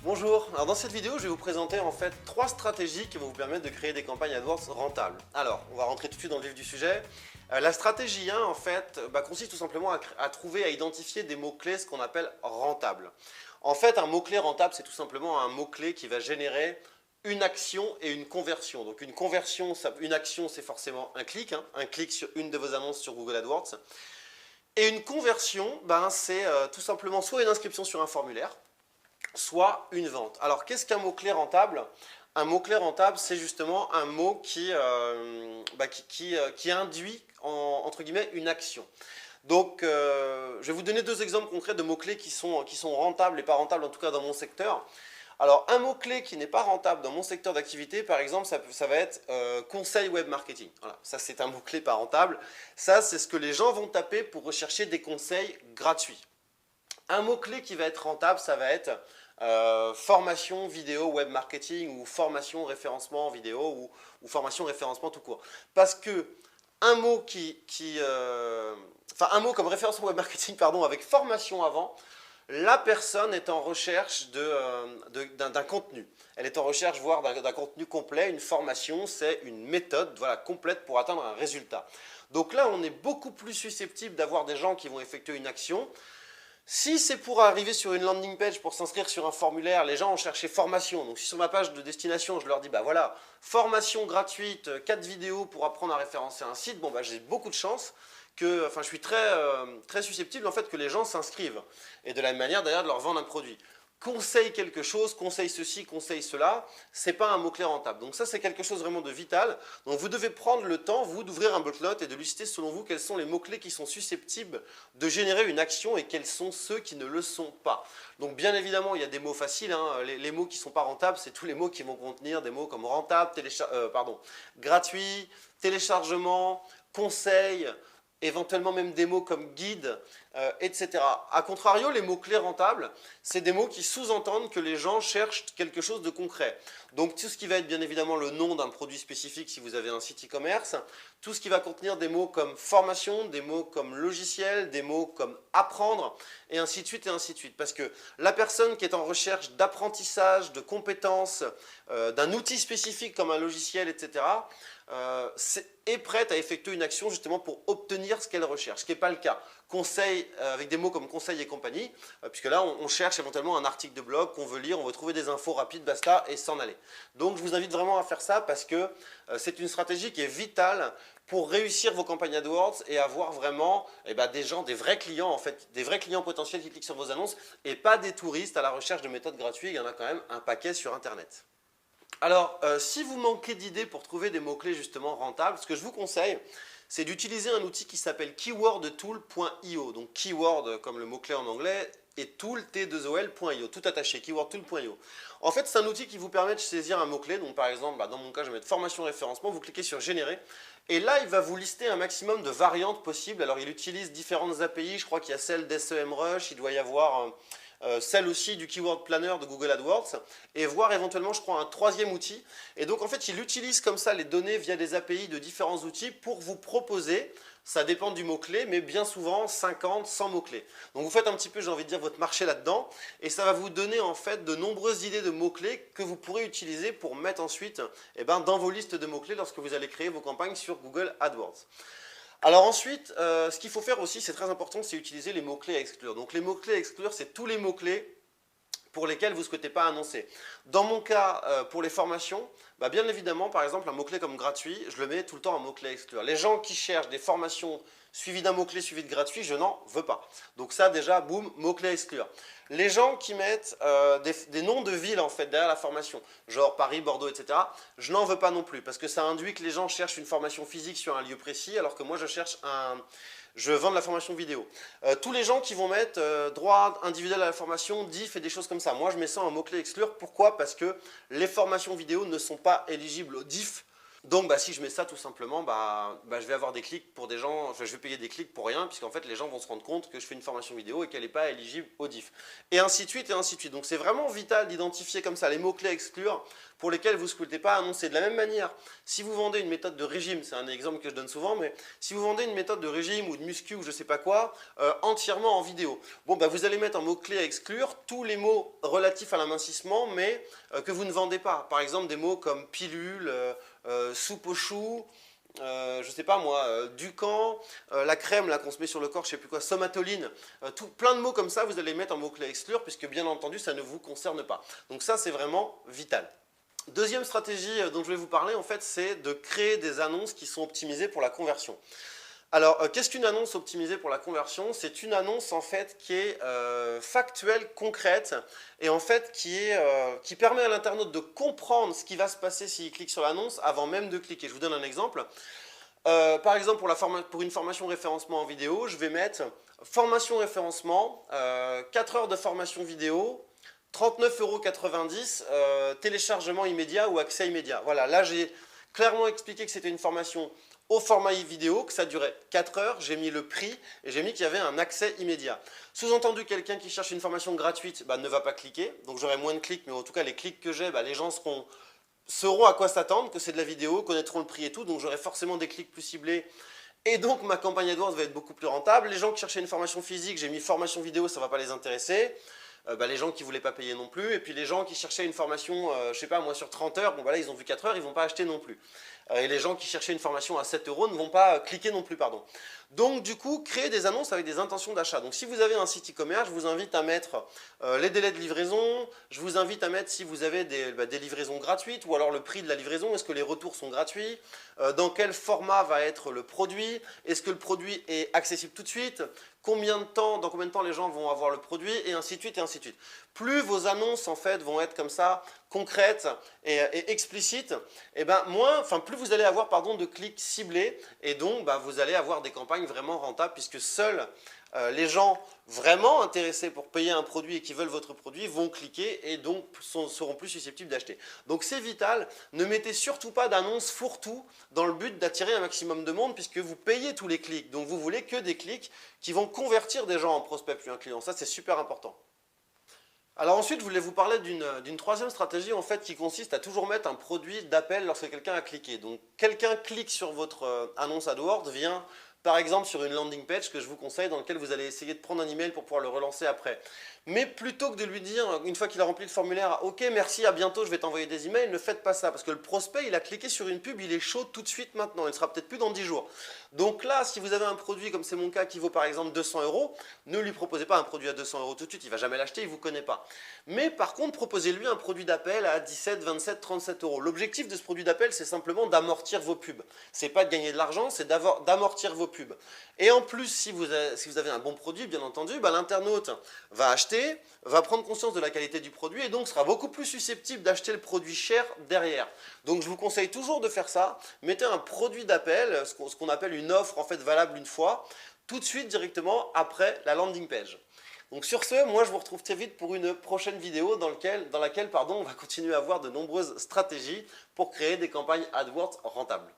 Bonjour, alors dans cette vidéo je vais vous présenter en fait 3 stratégies qui vont vous permettre de créer des campagnes AdWords rentables. Alors, on va rentrer tout de suite dans le vif du sujet. La stratégie 1 en fait consiste tout simplement à trouver, à identifier des mots-clés, ce qu'on appelle rentables. En fait, un mot-clé rentable, c'est tout simplement un mot-clé qui va générer une action et une conversion. Donc une conversion, une action c'est forcément un clic sur une de vos annonces sur Google AdWords. Et une conversion, c'est tout simplement soit une inscription sur un formulaire, soit une vente. Alors, qu'est-ce qu'un mot-clé rentable? Un mot-clé rentable, c'est justement un mot qui induit, entre guillemets, une action. Donc, je vais vous donner 2 exemples concrets de mots-clés qui sont rentables et pas rentables, en tout cas dans mon secteur. Alors, un mot-clé qui n'est pas rentable dans mon secteur d'activité, par exemple, ça va être conseil web marketing. Voilà, ça c'est un mot-clé pas rentable. Ça, c'est ce que les gens vont taper pour rechercher des conseils gratuits. Un mot-clé qui va être rentable, ça va être formation vidéo web marketing ou formation référencement vidéo ou formation référencement tout court. Parce que un mot un mot comme référencement web marketing pardon, avec formation avant, la personne est en recherche d'un contenu. Elle est en recherche voire d'un contenu complet. Une formation, c'est une méthode complète pour atteindre un résultat. Donc là, on est beaucoup plus susceptible d'avoir des gens qui vont effectuer une action. Si c'est pour arriver sur une landing page, pour s'inscrire sur un formulaire, les gens ont cherché formation. Donc si sur ma page de destination, je leur dis, voilà, formation gratuite, 4 vidéos pour apprendre à référencer un site, j'ai beaucoup de chance que, je suis très susceptible en fait que les gens s'inscrivent. Et de la même manière d'ailleurs de leur vendre un produit. Conseille quelque chose, conseille ceci, conseille cela, c'est pas un mot-clé rentable. Donc ça, c'est quelque chose vraiment de vital. Donc vous devez prendre le temps, vous, d'ouvrir un bloc-notes et de lister selon vous quels sont les mots-clés qui sont susceptibles de générer une action et quels sont ceux qui ne le sont pas. Donc bien évidemment, il y a des mots faciles. Les mots qui ne sont pas rentables, c'est tous les mots qui vont contenir des mots comme rentable, gratuit, téléchargement, conseil, éventuellement même des mots comme guide, etc. A contrario, les mots-clés rentables, c'est des mots qui sous-entendent que les gens cherchent quelque chose de concret. Donc tout ce qui va être bien évidemment le nom d'un produit spécifique si vous avez un site e-commerce, tout ce qui va contenir des mots comme formation, des mots comme logiciel, des mots comme apprendre, et ainsi de suite et ainsi de suite. Parce que la personne qui est en recherche d'apprentissage, de compétences, d'un outil spécifique comme un logiciel, etc., est prête à effectuer une action justement pour obtenir ce qu'elle recherche, ce qui n'est pas le cas. Conseil, avec des mots comme conseil et compagnie, puisque là on cherche éventuellement un article de blog qu'on veut lire, on veut trouver des infos rapides, basta, et s'en aller. Donc je vous invite vraiment à faire ça parce que c'est une stratégie qui est vitale pour réussir vos campagnes AdWords et avoir vraiment des gens, des vrais clients en fait, des vrais clients potentiels qui cliquent sur vos annonces et pas des touristes à la recherche de méthodes gratuites. Il y en a quand même un paquet sur Internet. Alors, si vous manquez d'idées pour trouver des mots-clés justement rentables, ce que je vous conseille, c'est d'utiliser un outil qui s'appelle keywordtool.io. Donc keyword comme le mot-clé en anglais et tool, T2OL.io, tout attaché, keywordtool.io. En fait, c'est un outil qui vous permet de saisir un mot-clé. Donc par exemple, dans mon cas, je vais mettre formation référencement, vous cliquez sur générer. Et là, il va vous lister un maximum de variantes possibles. Alors, il utilise différentes API. Je crois qu'il y a celle d'SEMrush, il doit y avoir celle aussi du Keyword Planner de Google AdWords, et voir éventuellement, je crois, un 3e outil. Et donc, en fait, il utilise comme ça les données via des API de différents outils pour vous proposer, ça dépend du mot-clé, mais bien souvent 50, 100 mots-clés. Donc, vous faites un petit peu, j'ai envie de dire, votre marché là-dedans, et ça va vous donner en fait de nombreuses idées de mots-clés que vous pourrez utiliser pour mettre ensuite dans vos listes de mots-clés lorsque vous allez créer vos campagnes sur Google AdWords. Alors ensuite, ce qu'il faut faire aussi, c'est très important, c'est utiliser les mots-clés à exclure. Donc les mots-clés à exclure, c'est tous les mots-clés pour lesquels vous ne souhaitez pas annoncer. Dans mon cas, pour les formations, bien évidemment, par exemple, un mot-clé comme gratuit, je le mets tout le temps en mot-clé à exclure. Les gens qui cherchent des formations suivies d'un mot-clé suivi de gratuit, je n'en veux pas. Donc ça, déjà, boum, mot-clé à exclure. Les gens qui mettent des noms de villes en fait derrière la formation, genre Paris, Bordeaux, etc., je n'en veux pas non plus, parce que ça induit que les gens cherchent une formation physique sur un lieu précis, alors que moi je vends de la formation vidéo. Tous les gens qui vont mettre droit individuel à la formation, diff et des choses comme ça, moi je mets ça en mot-clé exclure. Pourquoi? Parce que les formations vidéo ne sont pas éligibles au diff Donc si je mets ça tout simplement, je vais avoir des clics pour des gens, enfin, je vais payer des clics pour rien, puisqu'en fait les gens vont se rendre compte que je fais une formation vidéo et qu'elle n'est pas éligible au diff. Et ainsi de suite, et ainsi de suite. Donc c'est vraiment vital d'identifier comme ça les mots-clés à exclure pour lesquels vous ne souhaitez pas annoncer. De la même manière, si vous vendez une méthode de régime, c'est un exemple que je donne souvent, mais si vous vendez une méthode de régime ou de muscu ou je ne sais pas quoi, entièrement en vidéo, vous allez mettre en mots-clés à exclure tous les mots relatifs à l'amincissement, mais que vous ne vendez pas. Par exemple, des mots comme pilule, soupe aux choux, je sais pas moi, Ducan, la crème là qu'on se met sur le corps, je sais plus quoi, somatoline, plein de mots comme ça, vous allez mettre en mots-clés à exclure, puisque bien entendu, ça ne vous concerne pas. Donc ça, c'est vraiment vital. Deuxième stratégie dont je vais vous parler, en fait, c'est de créer des annonces qui sont optimisées pour la conversion. Alors, qu'est-ce qu'une annonce optimisée pour la conversion? C'est une annonce en fait qui est factuelle, concrète et en fait qui permet à l'internaute de comprendre ce qui va se passer s'il clique sur l'annonce avant même de cliquer. Je vous donne un exemple. Par exemple, pour une formation référencement en vidéo, je vais mettre formation référencement, 4 heures de formation vidéo, 39,90 €, téléchargement immédiat ou accès immédiat. Voilà, là j'ai clairement expliqué que c'était une formation au format vidéo, que ça durait 4 heures, j'ai mis le prix et j'ai mis qu'il y avait un accès immédiat. Sous-entendu, quelqu'un qui cherche une formation gratuite ne va pas cliquer, donc j'aurai moins de clics, mais en tout cas les clics que j'ai, les gens sauront à quoi s'attendre, que c'est de la vidéo, connaîtront le prix et tout, donc j'aurai forcément des clics plus ciblés. Et donc ma campagne AdWords va être beaucoup plus rentable. Les gens qui cherchaient une formation physique, j'ai mis formation vidéo, ça ne va pas les intéresser. Les gens qui ne voulaient pas payer non plus, et puis les gens qui cherchaient une formation, je sais pas moi, sur 30 heures, ils ont vu 4 heures, ils ne vont pas acheter non plus. Et les gens qui cherchaient une formation à 7 € ne vont pas cliquer non plus, pardon. Donc du coup, créer des annonces avec des intentions d'achat. Donc si vous avez un site e-commerce, je vous invite à mettre les délais de livraison, je vous invite à mettre si vous avez des livraisons gratuites, ou alors le prix de la livraison, est-ce que les retours sont gratuits, dans quel format va être le produit, est-ce que le produit est accessible tout de suite, dans combien de temps les gens vont avoir le produit, et ainsi de suite, et ainsi de suite. Plus vos annonces en fait vont être comme ça, concrètes et explicites, et plus vous allez avoir de clics ciblés, et donc vous allez avoir des campagnes vraiment rentables, puisque seuls les gens vraiment intéressés pour payer un produit et qui veulent votre produit vont cliquer et donc seront plus susceptibles d'acheter. Donc c'est vital, ne mettez surtout pas d'annonces fourre-tout dans le but d'attirer un maximum de monde, puisque vous payez tous les clics, donc vous voulez que des clics qui vont convertir des gens en prospects puis en clients, ça c'est super important. Alors ensuite, je voulais vous parler d'une troisième stratégie en fait qui consiste à toujours mettre un produit d'appel lorsque quelqu'un a cliqué. Donc quelqu'un clique sur votre annonce AdWords, vient par exemple sur une landing page que je vous conseille, dans laquelle vous allez essayer de prendre un email pour pouvoir le relancer après. Mais plutôt que de lui dire, une fois qu'il a rempli le formulaire, ok merci, à bientôt, je vais t'envoyer des emails, ne faites pas ça, parce que le prospect il a cliqué sur une pub, il est chaud tout de suite maintenant, il sera peut-être plus dans 10 jours. Donc là, si vous avez un produit comme c'est mon cas qui vaut par exemple 200 €, ne lui proposez pas un produit à 200 € tout de suite, il ne va jamais l'acheter, il ne vous connaît pas. Mais par contre, proposez-lui un produit d'appel à 17, 27, 37 €. L'objectif de ce produit d'appel, c'est simplement d'amortir vos pubs. C'est pas de gagner de l'argent, c'est d'amortir vos pubs. Et en plus, si vous avez un bon produit, bien entendu, l'internaute va acheter, va prendre conscience de la qualité du produit et donc sera beaucoup plus susceptible d'acheter le produit cher derrière. Donc je vous conseille toujours de faire ça. Mettez un produit d'appel, ce qu'on appelle une offre en fait valable une fois, tout de suite directement après la landing page. Donc sur ce, moi je vous retrouve très vite pour une prochaine vidéo dans laquelle on va continuer à voir de nombreuses stratégies pour créer des campagnes AdWords rentables.